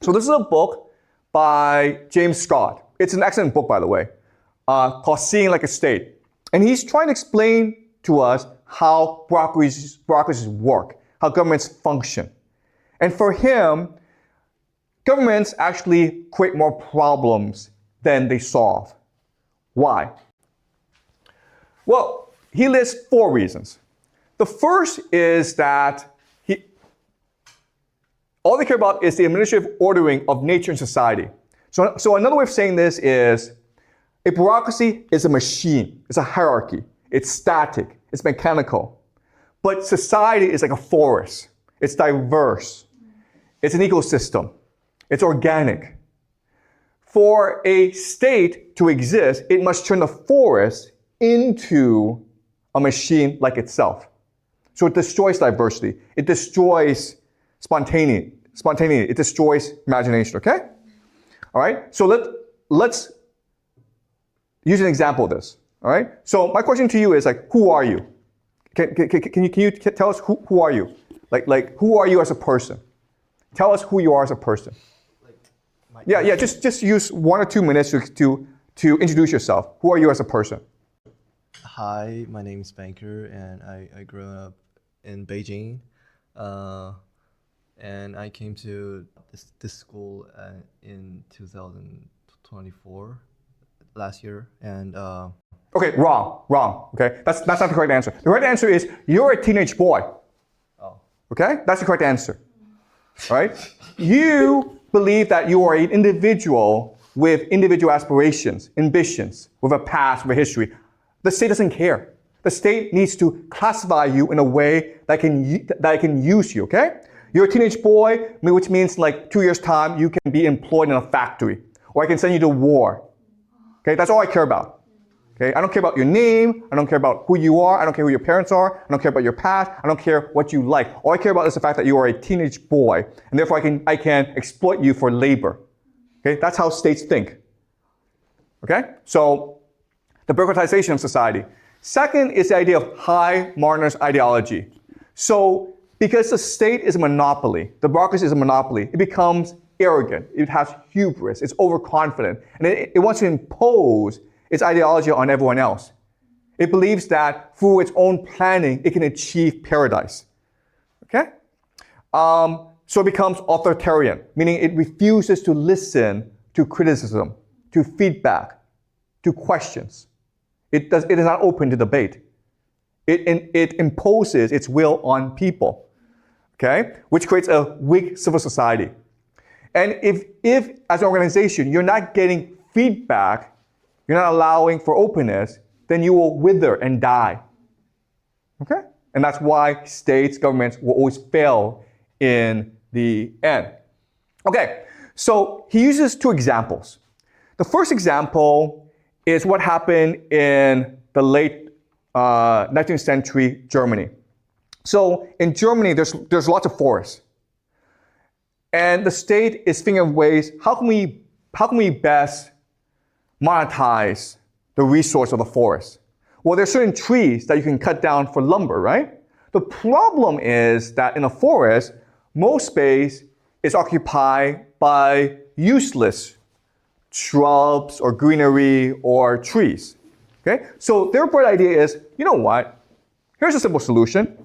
So this is a book by James Scott. It's an excellent book, by the way, called Seeing Like a State. And he's trying to explain to us how bureaucracies work, how governments function. And for him, governments actually create more problems than they solve. Why? Well, he lists 4 reasons. The first is that all they care about is the administrative ordering of nature and society. So another way of saying this is a bureaucracy is a machine, it's a hierarchy, it's static, it's mechanical. But society is like a forest. It's diverse. It's an ecosystem. It's organic. For a state to exist, it must turn the forest into a machine like itself. So it destroys diversity. It destroys spontaneity. It destroys imagination, okay? All right, so let's use an example of this, all right? So my question to you is like, who are you? Can you tell us who are you? Like who are you as a person? Tell us who you are as a person. Yeah, just use 1 or 2 minutes to introduce yourself. Who are you as a person? Hi, my name is Banker, and I grew up in Beijing. And I came to this school in 2024, last year. And okay, wrong. Okay, that's not the correct answer. The correct answer is you're a teenage boy. Oh. Okay, that's the correct answer. All right, you believe that you are an individual with individual aspirations, ambitions, with a past, with a history. The state doesn't care. The state needs to classify you in a way that can use you. Okay. You're a teenage boy, which means like 2 years' time, you can be employed in a factory. Or I can send you to war. Okay, that's all I care about. Okay, I don't care about your name. I don't care about who you are. I don't care who your parents are. I don't care about your past. I don't care what you like. All I care about is the fact that you are a teenage boy. And therefore, I can exploit you for labor. Okay, that's how states think. Okay, so the bureaucratization of society. Second is the idea of high modernist ideology. So because the state is a monopoly, the bureaucracy is a monopoly, it becomes arrogant, it has hubris, it's overconfident, and it wants to impose its ideology on everyone else. It believes that through its own planning, it can achieve paradise. Okay? So it becomes authoritarian, meaning it refuses to listen to criticism, to feedback, to questions. It is not open to debate. It imposes its will on people. Okay, which creates a weak civil society. And if as an organization, you're not getting feedback, you're not allowing for openness, then you will wither and die. Okay? And that's why states, governments will always fail in the end. Okay, so he uses 2 examples. The first example is what happened in the late 19th century Germany. So in Germany, there's lots of forests. And the state is thinking of ways, how can we best monetize the resource of the forest? Well, there's certain trees that you can cut down for lumber, right? The problem is that in a forest, most space is occupied by useless shrubs or greenery or trees. Okay? So their bright idea is, you know what? Here's a simple solution.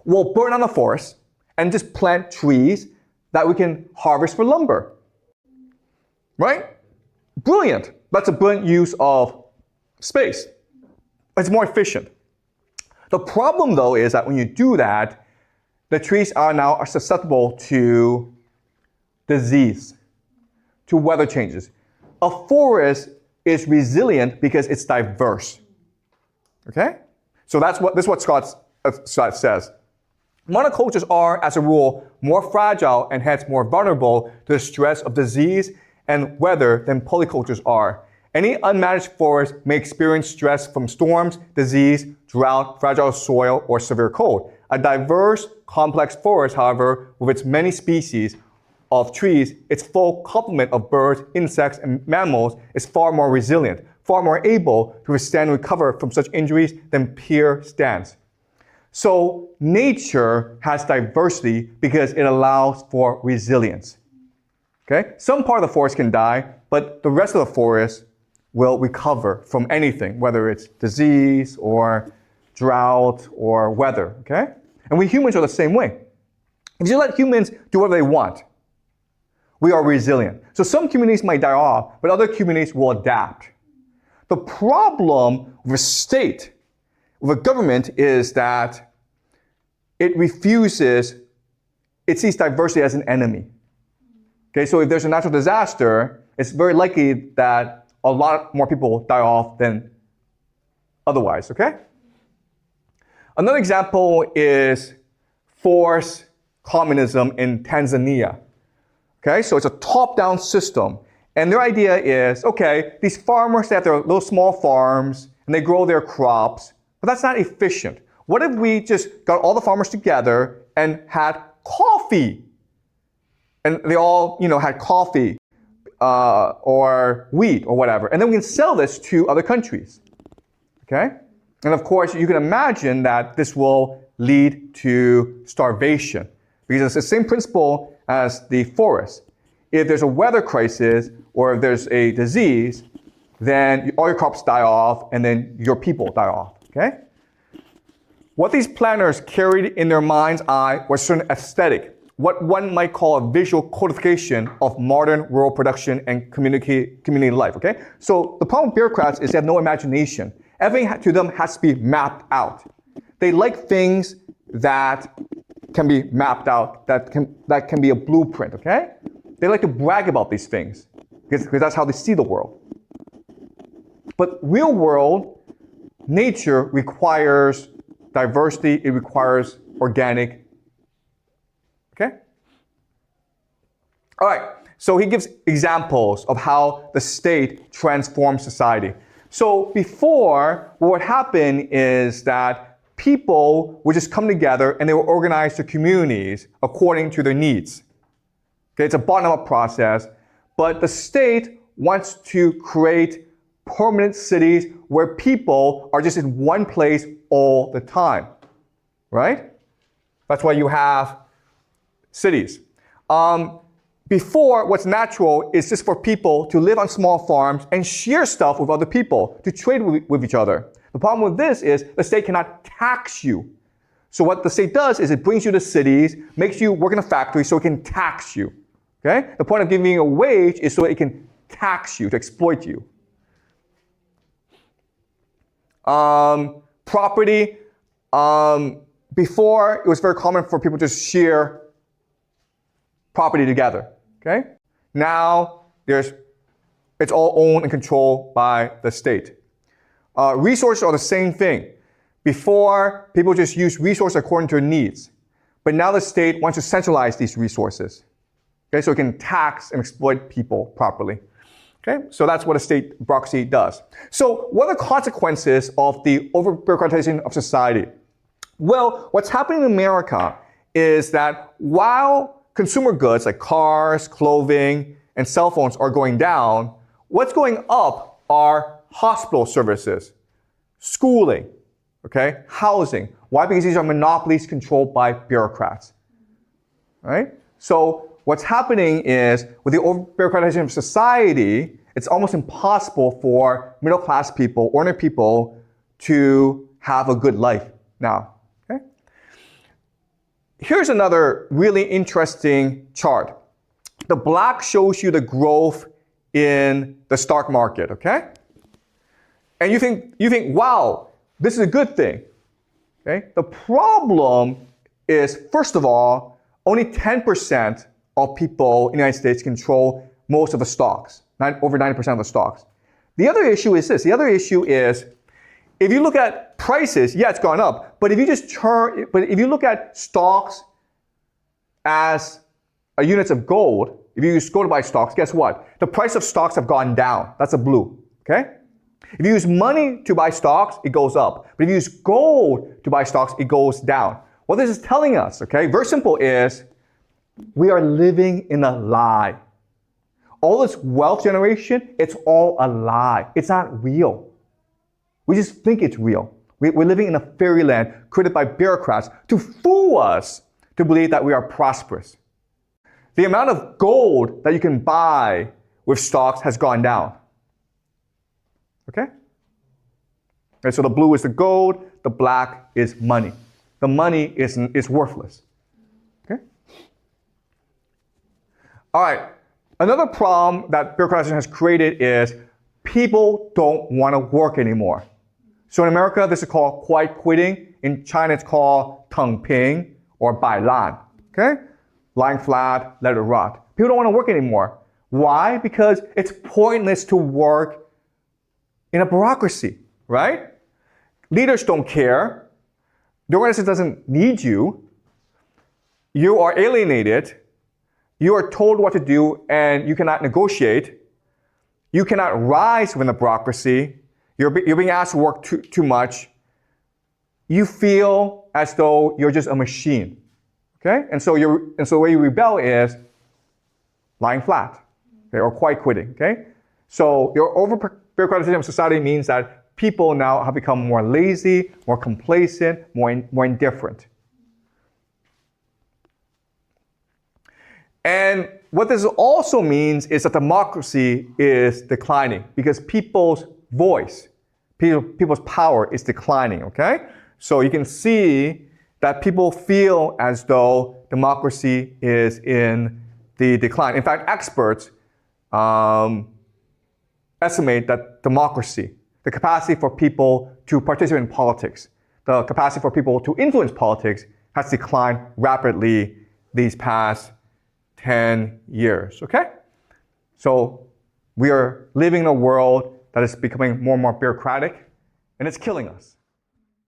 We'll burn down the forest and just plant trees that we can harvest for lumber. Right? Brilliant. That's a brilliant use of space. It's more efficient. The problem, though, is that when you do that, the trees are susceptible to disease, to weather changes. A forest is resilient because it's diverse. Okay? So this is what Scott says. Monocultures are, as a rule, more fragile and hence more vulnerable to the stress of disease and weather than polycultures are. Any unmanaged forest may experience stress from storms, disease, drought, fragile soil, or severe cold. A diverse, complex forest, however, with its many species of trees, its full complement of birds, insects, and mammals is far more resilient, far more able to withstand and recover from such injuries than pure stands. So nature has diversity because it allows for resilience. Okay? Some part of the forest can die, but the rest of the forest will recover from anything, whether it's disease or drought or weather. Okay? And we humans are the same way. If you let humans do whatever they want, we are resilient. So some communities might die off, but other communities will adapt. The problem with a state, with a government, is that it sees diversity as an enemy. Okay, so if there's a natural disaster, it's very likely that a lot more people die off than otherwise, okay? Another example is forced communism in Tanzania. Okay, so it's a top-down system. And their idea is, okay, these farmers have their little small farms and they grow their crops, but that's not efficient. What if we just got all the farmers together and had coffee? And they all, had coffee or wheat or whatever. And then we can sell this to other countries. Okay? And of course, you can imagine that this will lead to starvation, because it's the same principle as the forest. If there's a weather crisis or if there's a disease, then all your crops die off and then your people die off. Okay? What these planners carried in their mind's eye was a certain aesthetic, what one might call a visual codification of modern rural production and community life. Okay? So the problem with bureaucrats is they have no imagination. Everything to them has to be mapped out. They like things that can be mapped out, that can be a blueprint, okay? They like to brag about these things because that's how they see the world. But real world, nature requires diversity, it requires organic, okay? All right, so he gives examples of how the state transforms society. So before, what would happen is that people would just come together and they would organize their communities according to their needs. Okay, it's a bottom-up process, but the state wants to create permanent cities where people are just in one place all the time, right? That's why you have cities. Before, what's natural is just for people to live on small farms and share stuff with other people, to trade with each other. The problem with this is the state cannot tax you. So what the state does is it brings you to cities, makes you work in a factory so it can tax you. Okay? The point of giving you a wage is so it can tax you, to exploit you. Property. Before, it was very common for people to share property together. Okay? Now, it's all owned and controlled by the state. Resources are the same thing. Before, people just used resources according to their needs. But now the state wants to centralize these resources. Okay, so it can tax and exploit people properly. Okay, so that's what a state bureaucracy does. So what are the consequences of the over-bureaucratization of society? Well, what's happening in America is that while consumer goods like cars, clothing, and cell phones are going down, what's going up are hospital services, schooling, okay, housing. Why? Because these are monopolies controlled by bureaucrats. All right? So what's happening is with the over-bureaucratization of society, it's almost impossible for middle-class people, ordinary people, to have a good life now. Okay? Here's another really interesting chart. The black shows you the growth in the stock market, okay? And you think, wow, this is a good thing. Okay? The problem is, first of all, only 10% of people in the United States control most of the stocks, over 90% of the stocks. The other issue is this. The other issue is, if you look at prices, yeah, it's gone up. But if you look at stocks as units of gold, if you use gold to buy stocks, guess what? The price of stocks have gone down. That's a blue, okay? If you use money to buy stocks, it goes up. But if you use gold to buy stocks, it goes down. What this is telling us, okay, very simple, is we are living in a lie. All this wealth generation, it's all a lie. It's not real. We just think it's real. We're living in a fairyland created by bureaucrats to fool us to believe that we are prosperous. the amount of gold that you can buy with stocks has gone down. Okay? Okay, so the blue is the gold, the black is money. The money is worthless. Okay? All right. Another problem that bureaucratization has created is people don't want to work anymore. So in America, this is called quiet quitting. In China, it's called 躺平 or 摆烂. Okay? Lying flat, let it rot. People don't want to work anymore. Why? Because it's pointless to work in a bureaucracy, right? Leaders don't care. The organization doesn't need you. You are alienated. You are told what to do and you cannot negotiate. You cannot rise within the bureaucracy. You're being asked to work too much. You feel as though you're just a machine. Okay? And so the way you rebel is lying flat, okay, or quiet quitting. Okay? So your over-bureaucratization of society means that people now have become more lazy, more complacent, more indifferent. And what this also means is that democracy is declining because people's voice, people's power is declining, okay? So you can see that people feel as though democracy is in the decline. In fact, experts estimate that democracy, the capacity for people to participate in politics, the capacity for people to influence politics has declined rapidly these past 10 years, okay? So we are living in a world that is becoming more and more bureaucratic, and it's killing us.